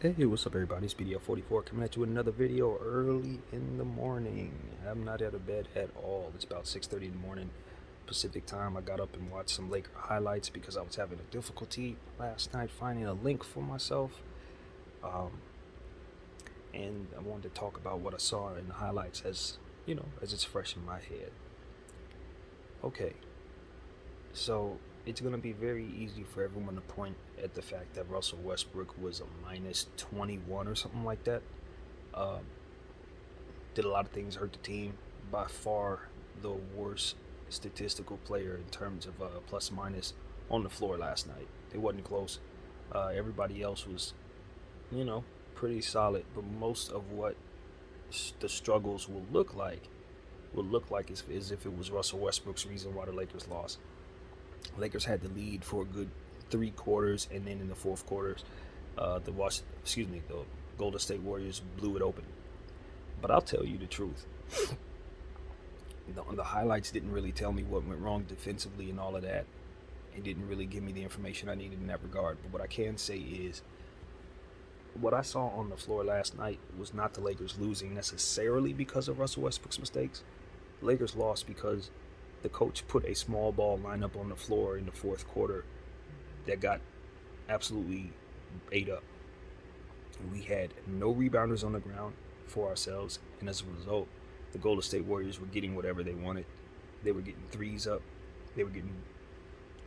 Hey, what's up, everybody? It's BDL44 coming at you with another video early in the morning. I'm not out of bed at all. It's about 6:30 in the morning Pacific time. I got up and watched some Laker highlights because I was having a difficulty last night finding a link for myself. Um, and I wanted to talk about what I saw in the highlights as it's fresh in my head. Okay, so it's going to be very easy for everyone to point at the fact that Russell Westbrook was a minus 21 or something like that. Um, did a lot of things, hurt the team. By far the worst statistical player in terms of plus minus on the floor last night. It wasn't close. Everybody else was, you know, pretty solid. But most of what the struggles will look like as if it was Russell Westbrook's reason why the Lakers lost. Lakers had the lead for a good 3 quarters, and then in the fourth quarters, the Golden State Warriors blew it open. But I'll tell you the truth. The highlights didn't really tell me what went wrong defensively and all of that. It didn't really give me the information I needed in that regard. But what I can say is what I saw on the floor last night was not the Lakers losing necessarily because of Russell Westbrook's mistakes. The Lakers lost because the coach put a small ball lineup on the floor in the fourth quarter that got absolutely ate up. We had no rebounders on the ground for ourselves, and as a result, the Golden State Warriors were getting whatever they wanted. They were getting threes up, they were getting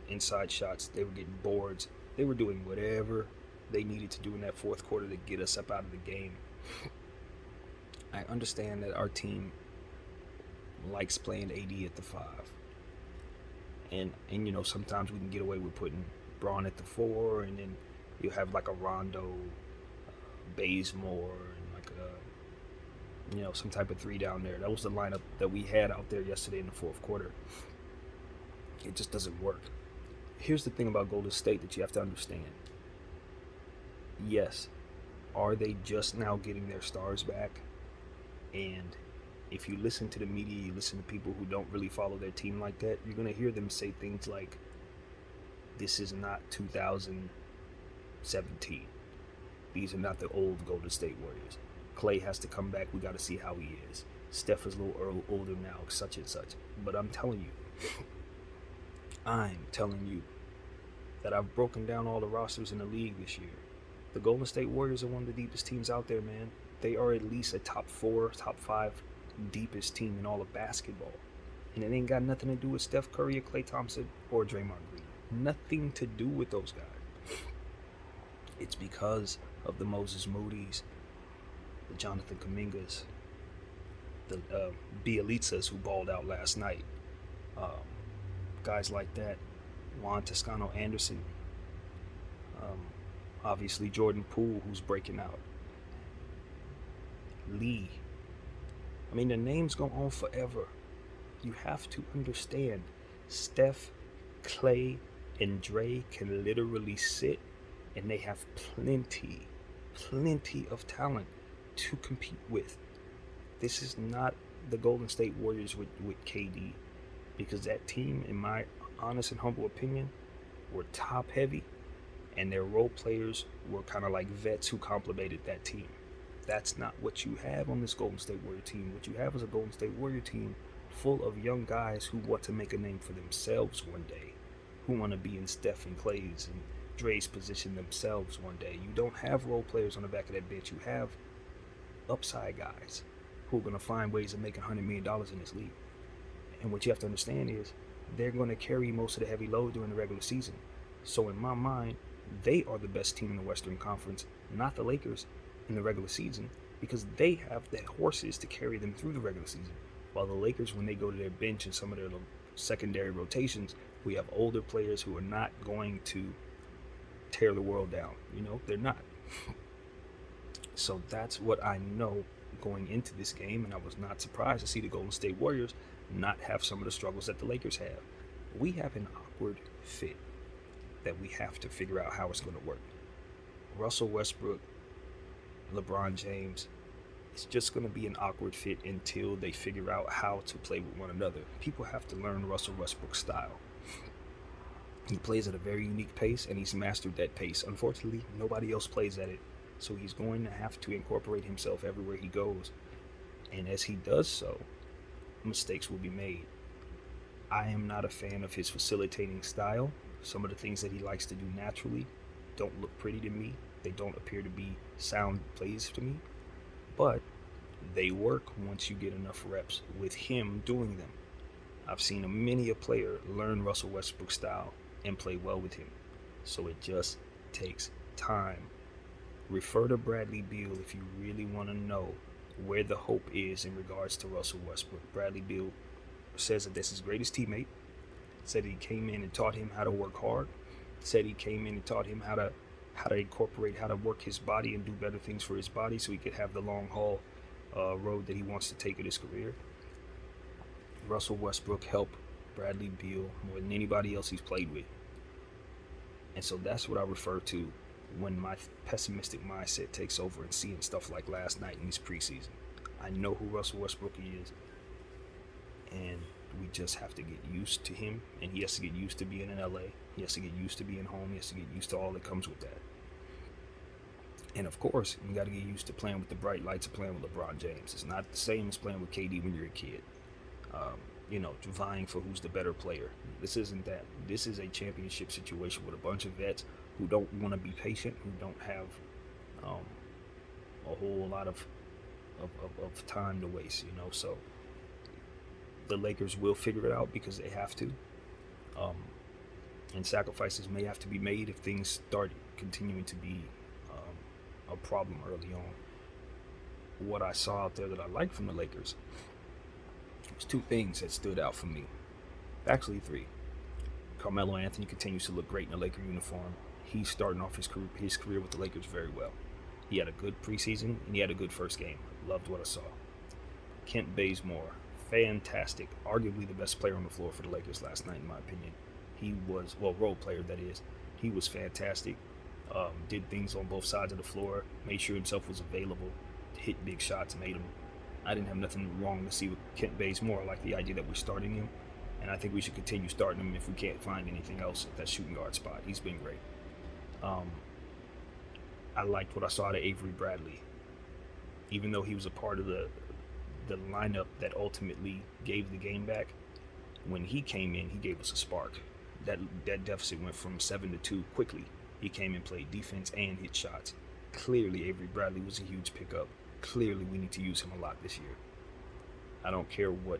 inside shots, they were getting boards, they were doing whatever they needed to do in that fourth quarter to get us up out of the game. I understand that our team likes playing AD at the five, and sometimes we can get away with putting Braun at the four, and then you have like a Rondo, Bazemore, and like some type of three down there. That was the lineup that we had out there yesterday in the fourth quarter. It just doesn't work. Here's the thing about Golden State that you have to understand. Yes, are they just now getting their stars back? And if you listen to the media, you listen to people who don't really follow their team like that, you're going to hear them say things like, this is not 2017. These are not the old Golden State Warriors. Clay has to come back. We got to see how he is. Steph is a little older now, such and such. But I'm telling you that I've broken down all the rosters in the league this year. The Golden State Warriors are one of the deepest teams out there, man. They are at least a top 4, top 5 deepest team in all of basketball. And it ain't got nothing to do with Steph Curry or Klay Thompson or Draymond Green. Nothing to do with those guys. It's because of the Moses Moody's, the Jonathan Kumingas, the Bielitsas who balled out last night. Guys like that. Juan Toscano Anderson. Obviously Jordan Poole, who's breaking out. Lee. I mean, the names go on forever. You have to understand, Steph, Clay, and Dre can literally sit, and they have plenty of talent to compete with. This is not the Golden State Warriors with KD, because that team, in my honest and humble opinion, were top heavy, and their role players were kind of like vets who complemented that team. That's not what you have on this Golden State Warrior team. What you have is a Golden State Warrior team full of young guys who want to make a name for themselves one day, who want to be in Steph and Clay's and Dre's position themselves one day. You don't have role players on the back of that bench. You have upside guys who are going to find ways of making $100 million in this league. And what you have to understand is they're going to carry most of the heavy load during the regular season. So in my mind, they are the best team in the Western Conference, not the Lakers in the regular season, because they have the horses to carry them through the regular season. While the Lakers, when they go to their bench and some of their secondary rotations, we have older players who are not going to tear the world down. They're not. So that's what I know going into this game, and I was not surprised to see the Golden State Warriors not have some of the struggles that the Lakers have. We have an awkward fit that we have to figure out how it's going to work. Russell Westbrook, LeBron James, it's just going to be an awkward fit until they figure out how to play with one another. People have to learn Russell Westbrook's style. He plays at a very unique pace, and he's mastered that pace. Unfortunately, nobody else plays at it So he's going to have to incorporate himself everywhere he goes. And as he does so, mistakes will be made. I am not a fan of his facilitating style. Some of the things that he likes to do naturally don't look pretty to me. They don't appear to be sound plays to me. But they work once you get enough reps with him doing them. I've seen many a player learn Russell Westbrook's style and play well with him. So it just takes time. Refer to Bradley Beal if you really want to know where the hope is in regards to Russell Westbrook. Bradley Beal says that that's his greatest teammate. Said he came in and taught him how to work hard. Said he came in and taught him how to incorporate, how to work his body and do better things for his body so he could have the long haul road that he wants to take in his career. Russell Westbrook helped Bradley Beal more than anybody else he's played with. And so that's what I refer to when my pessimistic mindset takes over and seeing stuff like last night in this preseason. I know who Russell Westbrook is, and we just have to get used to him, and he has to get used to being in LA. He has to get used to being home. He has to get used to all that comes with that. And of course, you got to get used to playing with the bright lights of playing with LeBron James. It's not the same as playing with KD when you're a kid. Vying for who's the better player. This isn't that. This is a championship situation with a bunch of vets who don't want to be patient, who don't have a whole lot of time to waste. So the Lakers will figure it out because they have to. And sacrifices may have to be made if things start continuing to be a problem early on. What I saw out there that I liked from the Lakers was two things that stood out for me. Actually, three. Carmelo Anthony continues to look great in a Laker uniform. He's starting off his career with the Lakers very well. He had a good preseason and he had a good first game. Loved what I saw. Kent Bazemore, fantastic. Arguably the best player on the floor for the Lakers last night, in my opinion. He was, role player that is. He was fantastic. Did things on both sides of the floor. Made sure himself was available. Hit big shots. I didn't have nothing wrong to see with Kent Bazemore. I like the idea that we're starting him. And I think we should continue starting him if we can't find anything else at that shooting guard spot. He's been great. I liked what I saw out of Avery Bradley. Even though he was a part of the lineup that ultimately gave the game back, when he came in, he gave us a spark. That deficit went from 7-2 quickly. He came and played defense and hit shots. Clearly, Avery Bradley was a huge pickup. Clearly, we need to use him a lot this year. I don't care what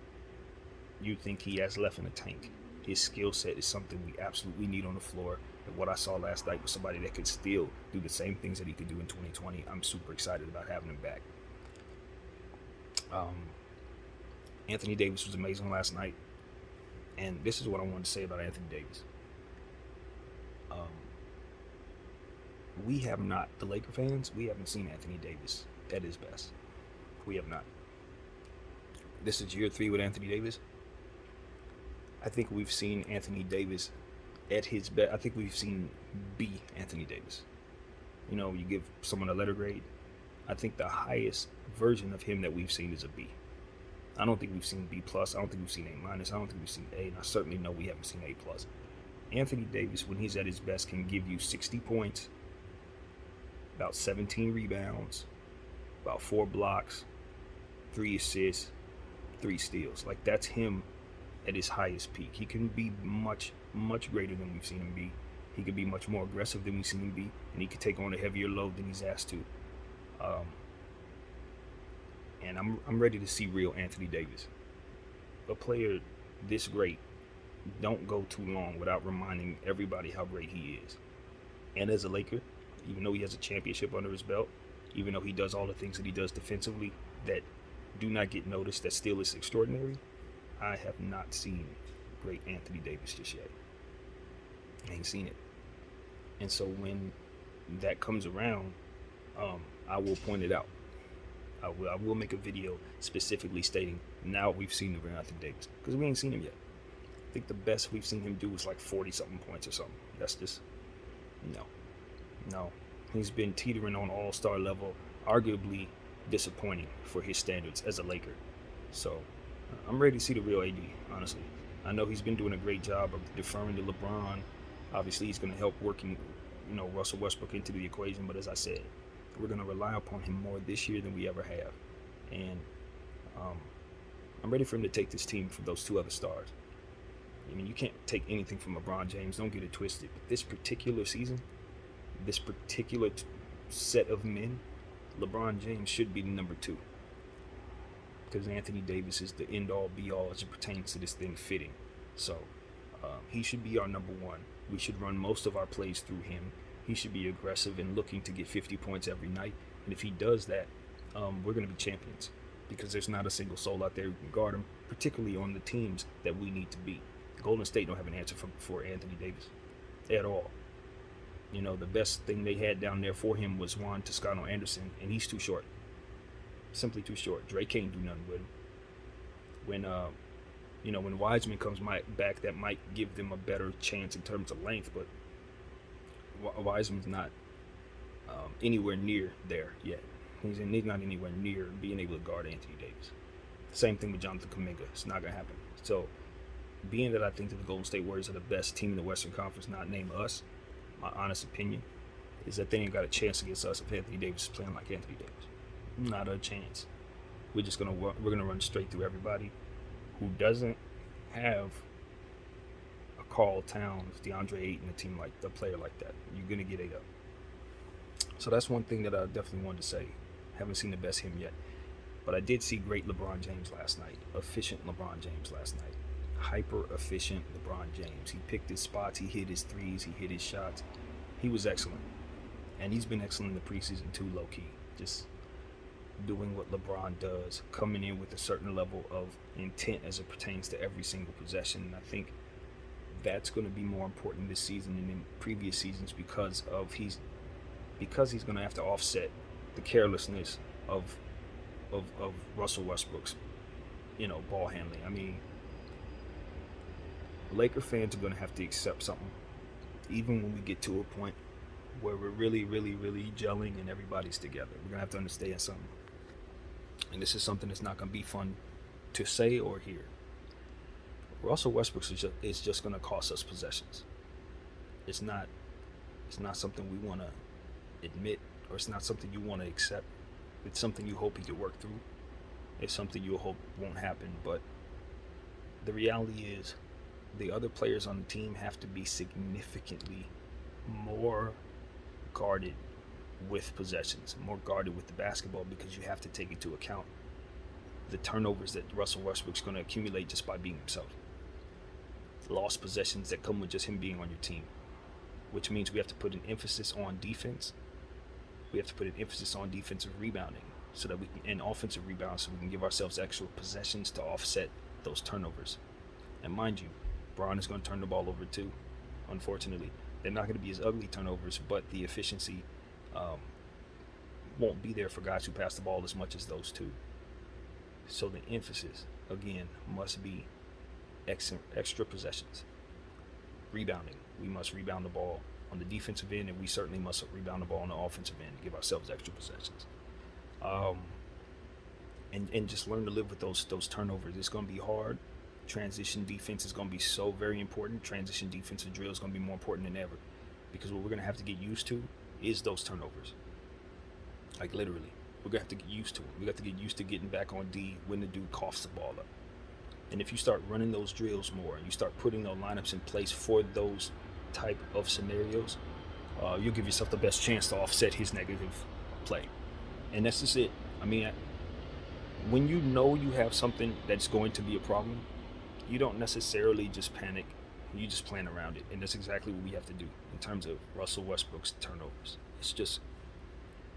you think he has left in the tank. His skill set is something we absolutely need on the floor. And what I saw last night was somebody that could still do the same things that he could do in 2020. I'm super excited about having him back. Anthony Davis was amazing last night. And this is what I wanted to say about Anthony Davis. We have not, the Laker fans, we haven't seen Anthony Davis at his best. We have not. This is year 3 with Anthony Davis. I think we've seen Anthony Davis at his best. I think we've seen B Anthony Davis. You give someone a letter grade. I think the highest version of him that we've seen is a B. I don't think we've seen B+. I don't think we've seen A-. I don't think we've seen A, and I certainly know we haven't seen A+. Anthony Davis, when he's at his best, can give you 60 points, about 17 rebounds, about 4 blocks, 3 assists, 3 steals. Like, that's him at his highest peak. He can be much, much greater than we've seen him be. He could be much more aggressive than we've seen him be, and he could take on a heavier load than he's asked to. And I'm ready to see real Anthony Davis. A player this great don't go too long without reminding everybody how great he is. And as a Laker, even though he has a championship under his belt, even though he does all the things that he does defensively that do not get noticed, that still is extraordinary, I have not seen great Anthony Davis just yet. I ain't seen it. And so when that comes around, I will point it out. I will make a video specifically stating now we've seen the real Anthony Davis, because we ain't seen him yet. I think the best we've seen him do was like 40-something points or something. That's just, no. He's been teetering on all-star level, arguably disappointing for his standards as a Laker. So I'm ready to see the real AD, honestly. I know he's been doing a great job of deferring to LeBron. Obviously, he's going to help working, Russell Westbrook into the equation. But as I said, We're going to rely upon him more this year than we ever have. And um, I'm ready for him to take this team from those two other stars. I mean, you can't take anything from LeBron James. Don't get it twisted. But this particular season, this particular set of men, LeBron James should be the number two. Because Anthony Davis is the end-all, be-all as it pertains to this thing fitting. So he should be our number one. We should run most of our plays through him. He should be aggressive and looking to get 50 points every night. And if he does that, we're going to be champions. Because there's not a single soul out there who can guard him, particularly on the teams that we need to beat. Golden State don't have an answer for Anthony Davis at all. You know, the best thing they had down there for him was Juan Toscano Anderson, and he's too short. Simply too short. Dre can't do nothing with him. When Wiseman comes back, that might give them a better chance in terms of length, but Wiseman's not anywhere near there yet. He's not anywhere near being able to guard Anthony Davis. Same thing with Jonathan Kuminga. It's not going to happen. So, being that I think that the Golden State Warriors are the best team in the Western Conference, not named us, my honest opinion is that they ain't got a chance against us if Anthony Davis is playing like Anthony Davis. Not a chance. We're gonna run straight through everybody who doesn't have a Karl Towns, DeAndre Ayton, a player like that. You're gonna get ate up. So that's one thing that I definitely wanted to say. Haven't seen the best him yet, but I did see great LeBron James last night. Efficient LeBron James last night. Hyper efficient LeBron James. He picked his spots. He hit his threes. He hit his shots. He was excellent, and he's been excellent in the preseason too. Low key, just doing what LeBron does, coming in with a certain level of intent as it pertains to every single possession. And I think that's going to be more important this season than in previous seasons because he's going to have to offset the carelessness of Russell Westbrook's, ball handling. I mean, Laker fans are going to have to accept something, even when we get to a point where we're really, really, really gelling and everybody's together. We're going to have to understand something. And this is something that's not going to be fun to say or hear. Russell Westbrook is just going to cost us possessions. It's not something we want to admit, or it's not something you want to accept. It's something you hope he could work through. It's something you hope won't happen. But the reality is the other players on the team have to be significantly more guarded with possessions, more guarded with the basketball, because you have to take into account the turnovers that Russell Westbrook's going to accumulate just by being himself. Lost possessions that come with just him being on your team, which means we have to put an emphasis on defense. We have to put an emphasis on defensive rebounding so that we can, and offensive rebounds, so we can give ourselves extra possessions to offset those turnovers. And mind you, Bron is going to turn the ball over too, unfortunately. They're not going to be as ugly turnovers, but the efficiency won't be there for guys who pass the ball as much as those two. So the emphasis, again, must be extra possessions. Rebounding. We must rebound the ball on the defensive end, and we certainly must rebound the ball on the offensive end to give ourselves extra possessions. And just learn to live with those turnovers. It's going to be hard. Transition defense is going to be so very important. Transition defensive drill is going to be more important than ever, because what we're going to have to get used to is those turnovers. Like literally, we're going to have to get used to it. We got to get used to getting back on D when the dude coughs the ball up. And if you start running those drills more, and you start putting those lineups in place for those type of scenarios, you'll give yourself the best chance to offset his negative play. And that's just it. I mean, when you know you have something that's going to be a problem, you don't necessarily just panic. You just plan around it. And that's exactly what we have to do in terms of Russell Westbrook's turnovers.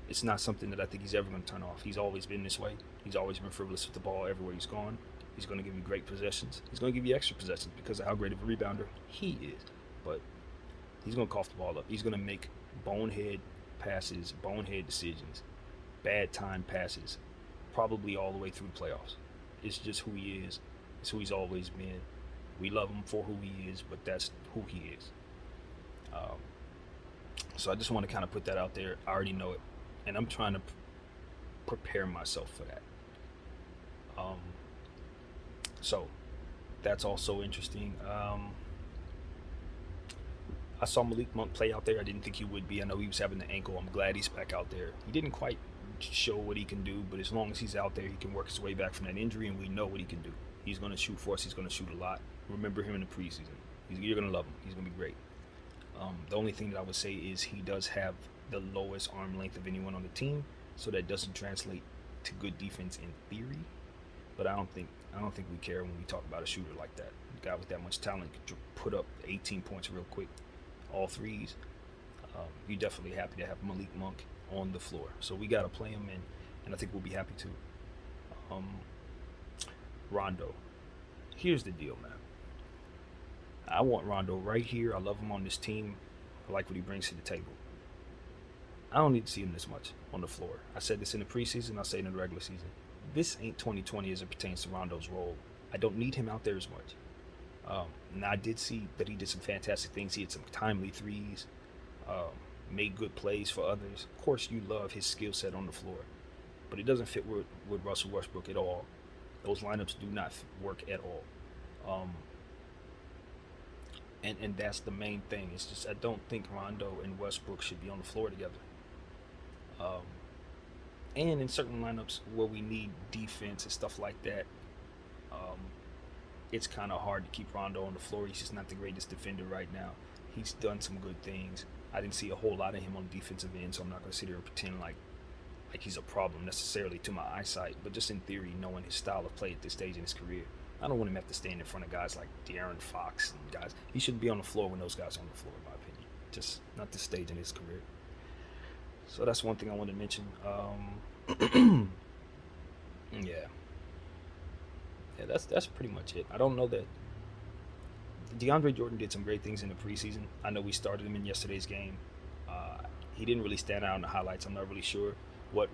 It's not something that I think he's ever going to turn off. He's always been this way. He's always been frivolous with the ball everywhere he's gone. He's going to give you great possessions. He's going to give you extra possessions because of how great of a rebounder he is. But he's going to cough the ball up. He's going to make bonehead passes, bonehead decisions, bad time passes, probably all the way through the playoffs. It's just who he is. It's who he's always been. We love him for who he is, but that's who he is. So I just want to kind of put that out there. I already know it, and I'm trying to prepare myself for that. So that's also interesting. I saw Malik Monk play out there. I didn't think he would be. I know he was having the ankle. I'm glad he's back out there. He didn't quite show what he can do, but as long as he's out there, he can work his way back from that injury, and we know what he can do. He's going to shoot for us. He's going to shoot a lot. Remember him in the preseason. You're going to love him. He's going to be great. The only thing that I would say is he does have the lowest arm length of anyone on the team, so that doesn't translate to good defense in theory. But I don't think we care when we talk about a shooter like that. A guy with that much talent could put up 18 points real quick, all threes. You're definitely happy to have Malik Monk on the floor. So we got to play him in, and I think we'll be happy to. Rondo. Here's the deal, man. I want Rondo right here. I love him on this team. I like what he brings to the table. I don't need to see him this much on the floor. I said this in the preseason. I'll say it in the regular season. This ain't 2020 as it pertains to Rondo's role. I don't need him out there as much. And I did see that he did some fantastic things. He had some timely threes, made good plays for others. Of course, you love his skill set on the floor, but it doesn't fit with Russell Westbrook at all. Those lineups do not work at all. And that's the main thing. It's just I don't think Rondo and Westbrook should be on the floor together. And in certain lineups where we need defense and stuff like that, it's kind of hard to keep Rondo on the floor. He's just not the greatest defender right now. He's done some good things. I didn't see a whole lot of him on the defensive end, so I'm not going to sit here and pretend like he's a problem necessarily to my eyesight. But just in theory, knowing his style of play at this stage in his career, I don't want him to have to stand in front of guys like De'Aaron Fox and guys. He shouldn't be on the floor when those guys are on the floor, in my opinion. Just not this stage in his career. So that's one thing I wanted to mention. Yeah, that's pretty much it. I don't know that DeAndre Jordan did some great things in the preseason. I know we started him in yesterday's game. He didn't really stand out in the highlights. I'm not really sure what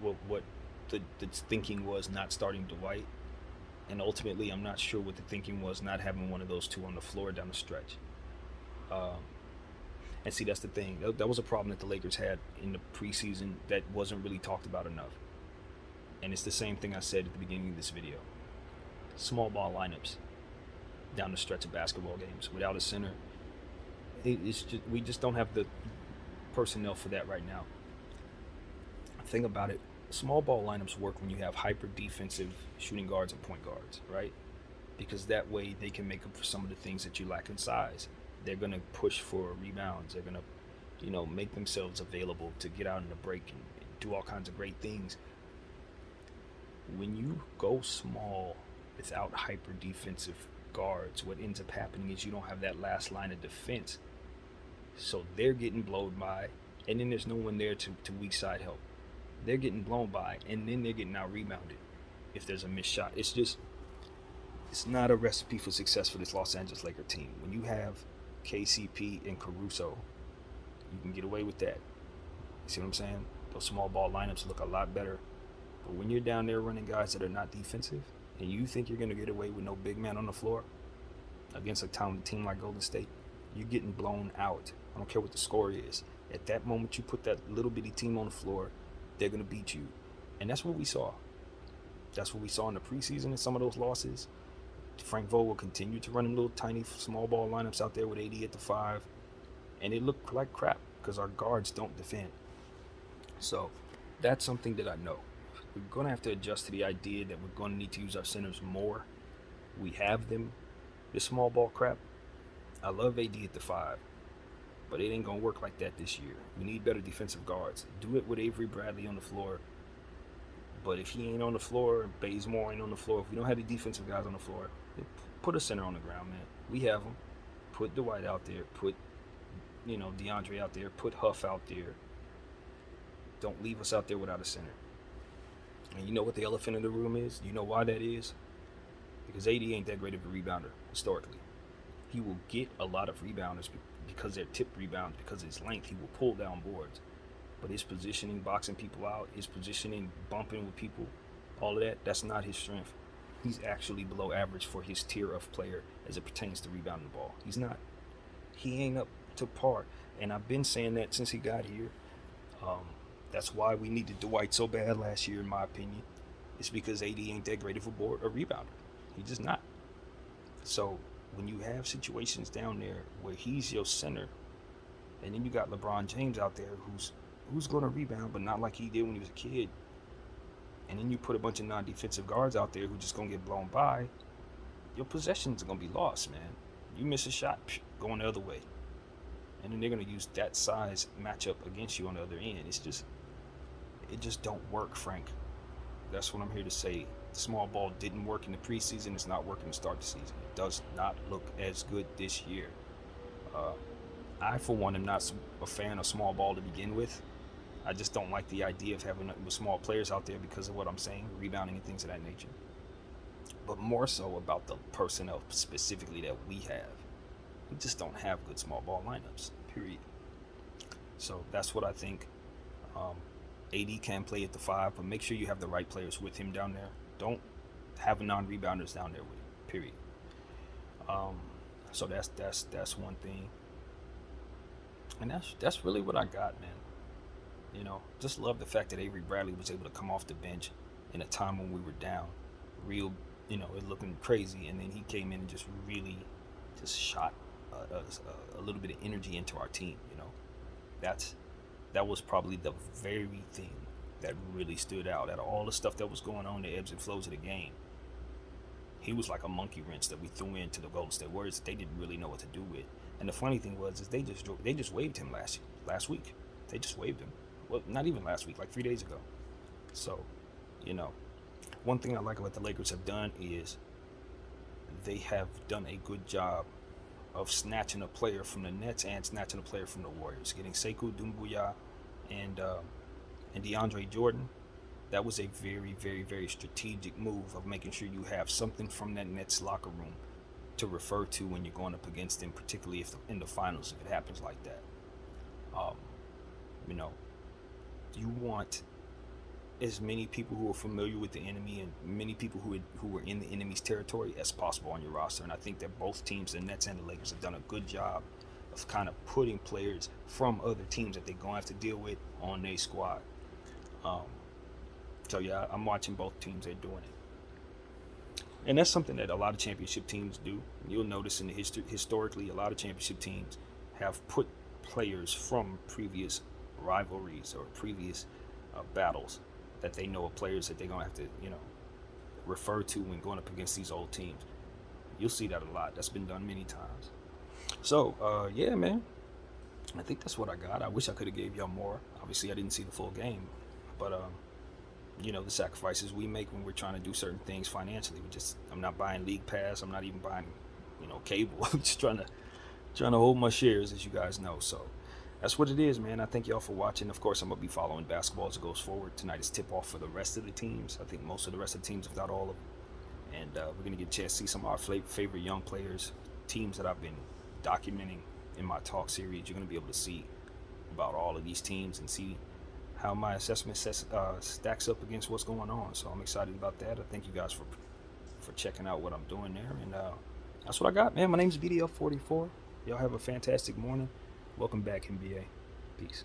the thinking was not starting Dwight, and ultimately I'm not sure what the thinking was not having one of those two on the floor down the stretch. And see, that's the thing. That was a problem that the Lakers had in the preseason that wasn't really talked about enough. And it's the same thing I said at the beginning of this video. Small ball lineups down the stretch of basketball games without a center. We just don't have the personnel for that right now. Think about it. Small ball lineups work when you have hyper defensive shooting guards and point guards, right? Because that way they can make up for some of the things that you lack in size. They're going to push for rebounds. They're going to, make themselves available to get out in the break and do all kinds of great things. When you go small without hyper defensive guards, what ends up happening is you don't have that last line of defense. So they're getting blown by, and then there's no one there to weak side help. They're getting blown by, and then they're getting out rebounded if there's a missed shot. It's not a recipe for success for this Los Angeles Lakers team. When you have KCP and Caruso, you can get away with that. You see what I'm saying? Those small ball lineups look a lot better. But when you're down there running guys that are not defensive, and you think you're going to get away with no big man on the floor against a talented team like Golden State, you're getting blown out. I don't care what the score is. At that moment, you put that little bitty team on the floor, they're going to beat you. And that's what we saw. That's what we saw in the preseason in some of those losses. Frank Vogel continued to run them little tiny small ball lineups out there with AD at the 5. And it looked like crap because our guards don't defend. So that's something that I know. We're going to have to adjust to the idea that we're going to need to use our centers more. We have them. This small ball crap, I love AD at the 5, but it ain't going to work like that this year. We need better defensive guards. Do it with Avery Bradley on the floor. But if he ain't on the floor, and Bazemore ain't on the floor, if we don't have the defensive guys on the floor, put a center on the ground, man. We have them. Put Dwight out there. Put, DeAndre out there. Put Huff out there. Don't leave us out there without a center. And you know what the elephant in the room is? You know why that is? Because AD ain't that great of a rebounder, historically. He will get a lot of rebounders because they're tip rebounds, because of his length. He will pull down boards. But his positioning, boxing people out, his positioning, bumping with people, all of that, that's not his strength. He's actually below average for his tier of player as it pertains to rebounding the ball. He's not. He ain't up to par. And I've been saying that since he got here. That's why we needed Dwight so bad last year, in my opinion. It's because AD ain't that great of a rebounder. He's just not. So when you have situations down there where he's your center, And then you got LeBron James out there who's going to rebound, but not like he did when he was a kid. And then you put a bunch of non-defensive guards out there who just going to get blown by. Your possessions are going to be lost, man. You miss a shot, going the other way. And then they're going to use that size matchup against you on the other end. It just don't work, Frank. That's what I'm here to say. The small ball didn't work in the preseason. It's not working to start the season. It does not look as good this year. I, for one, am not a fan of small ball to begin with. I just don't like the idea of having small players out there because of what I'm saying, rebounding and things of that nature. But more so about the personnel specifically that we have. We just don't have good small ball lineups, period. So that's what I think. AD can play at the 5, but make sure you have the right players with him down there. Don't have non-rebounders down there with him, period. So that's one thing. And that's really what I got, man. You know, just love the fact that Avery Bradley was able to come off the bench in a time when we were down, real, it looking crazy, and then he came in and just really just shot a little bit of energy into our team. That was probably the very thing that really stood out. Out of all the stuff that was going on, the ebbs and flows of the game, he was like a monkey wrench that we threw into the Golden State Warriors that they didn't really know what to do with. And the funny thing was, is they just waived him last week. They just waived him. Well, not even last week, like 3 days ago. So, one thing I like about the Lakers have done is they have done a good job of snatching a player from the Nets and snatching a player from the Warriors. Getting Sekou Doumbouya and DeAndre Jordan. That was a very, very, very strategic move of making sure you have something from that Nets locker room to refer to when you're going up against them, particularly if in the finals, if it happens like that. You want as many people who are familiar with the enemy and many people who were in the enemy's territory as possible on your roster. And I think that both teams, the Nets and the Lakers, have done a good job of kind of putting players from other teams that they're going to have to deal with on their squad. So yeah, I'm watching both teams. They're doing it. And that's something that a lot of championship teams do. You'll notice in the historically, a lot of championship teams have put players from previous rivalries or previous battles that they know of players that they're going to have to, refer to when going up against these old teams. You'll see that a lot. That's been done many times. So, yeah, man. I think that's what I got. I wish I could have gave y'all more. Obviously, I didn't see the full game. But, the sacrifices we make when we're trying to do certain things financially. I'm not buying League Pass. I'm not even buying, cable. I'm just trying to hold my shares, as you guys know. So that's what it is, man. I thank y'all for watching. Of course, I'm going to be following basketball as it goes forward. Tonight is tip-off for the rest of the teams. I think most of the rest of the teams, if not all of them. And we're going to get a chance to see some of our favorite young players, teams that I've been documenting in my talk series. You're going to be able to see about all of these teams and see how my assessment stacks up against what's going on. So I'm excited about that. I thank you guys for checking out what I'm doing there. And that's what I got, man. My name's BDL44. Y'all have a fantastic morning. Welcome back, NBA. Peace.